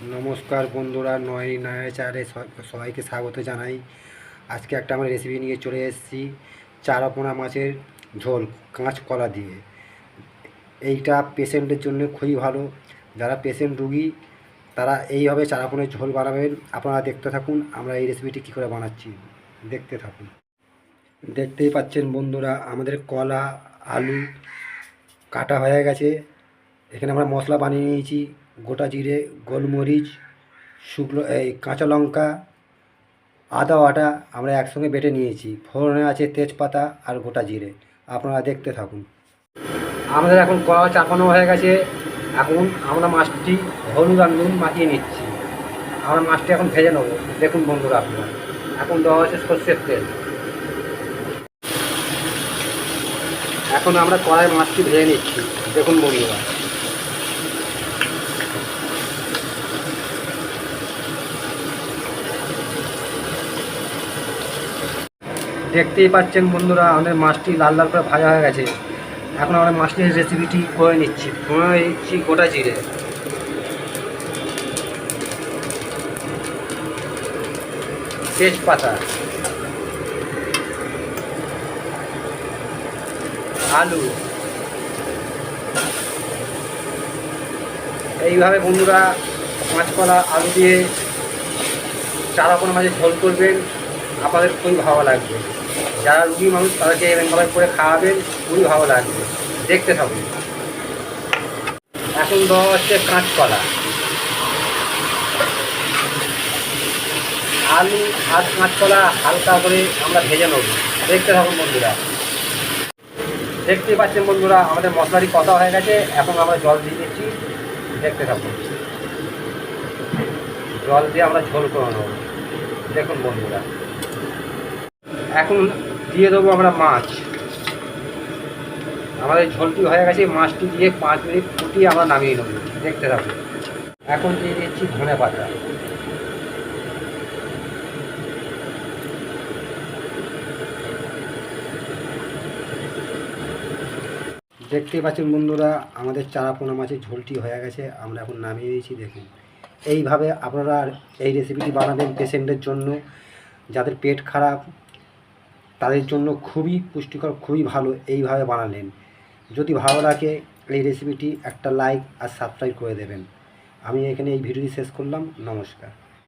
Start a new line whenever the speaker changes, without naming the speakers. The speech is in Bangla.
নমস্কার বন্ধুরা, নয় নয়াচারে সবাইকে স্বাগত জানাই। আজকে একটা আমরা রেসিপি নিয়ে চলে এসেছি, চারাপোনা মাছের ঝোল কাঁচকলা দিয়ে। এইটা পেশেন্টের জন্য খুবই ভালো। যারা পেশেন্ট রুগী তারা এইভাবে চারাপোনার ঝোল বানাবেন। আপনারা দেখতে থাকুন আমরা এই রেসিপিটি কী করে বানাচ্ছি, দেখতে থাকুন। দেখতেই পাচ্ছেন বন্ধুরা, আমাদের কলা আলু কাটা হয়ে গেছে। এখানে আমরা মশলা বানিয়ে নিয়েছি, গোটা জিরে, গোলমরিচ, শুকনো কাঁচা লঙ্কা, আদা বাটা আমরা একসঙ্গে বেটে নিয়েছি। ফোড়নে আছে তেজপাতা আর গোটা জিরে। আপনারা দেখতে থাকুন। আমাদের এখন কড়া চাপানো হয়ে গেছে। এখন আমরা মাছটি হলুদ আর নুন মাখিয়ে নিচ্ছি। আমরা মাছটি এখন ভেজে নেবো। দেখুন বন্ধুরা, আপনারা এখন দেওয়া হচ্ছে সর্ষের তেল। এখন আমরা কড়াই মাছটি ভেজে নিচ্ছি। দেখুন বন্ধুরা, দেখতেই পাচ্ছেন বন্ধুরা, আমাদের মাছটি লাল লাল করে ভাজা হয়ে গেছে। এখন আমরা মাছটির রেসিপিটি করে নিচ্ছি। ফোড়নে দিচ্ছি গোটা জিরে, তেজপাতা, আলু। এইভাবে বন্ধুরা কাঁচকলা আলু দিয়ে চারাপোনা মাছের ঝোল করবেন, আপনাদের খুবই ভালো লাগবে। যারা রুগী মানুষ তাদেরকে এরকমভাবে করে খাওয়াবেন, খুবই ভালো লাগবে। দেখতে থাকুন। এখন দেওয়া হচ্ছে কাঁচকলা, আলু আর কাঁচকলা হালকা করে আমরা ভেজে নেব। দেখতে থাকুন বন্ধুরা। দেখতেই পাচ্ছেন বন্ধুরা, আমাদের মশলাটি কষা হয়ে গেছে। এখন আমরা জল দিয়ে দিচ্ছি। দেখতে থাকুন। জল দিয়ে আমরা ঝোল করে নেব। দেখুন বন্ধুরা, এখন দিয়ে দেবো আমরা মাছ। আমাদের ঝোলটি হয়ে গেছে, মাছটি দিয়ে 5 মিনিট ফুটিয়ে আমরা নামিয়ে নেব। দেখতে থাকুন। এখন দিয়ে দিচ্ছি ধনে পাতা। দেখতেই পাচ্ছেন বন্ধুরা, আমাদের চারাপোনা মাছের ঝোলটি হয়ে গেছে। আমরা এখন নামিয়ে দিয়েছি। দেখুন, এইভাবে আপনারা এই রেসিপিটি বানাবেন পেশেন্টের জন্য। যাদের পেট খারাপ তাদের জন্য খুবই পুষ্টিকর, খুবই ভালো। এইভাবে বানালেন। যদি ভালো লাগে এই রেসিপিটি একটা লাইক আর সাবস্ক্রাইব করে দেবেন। আমি এখানে এই ভিডিওটি শেষ করলাম। নমস্কার।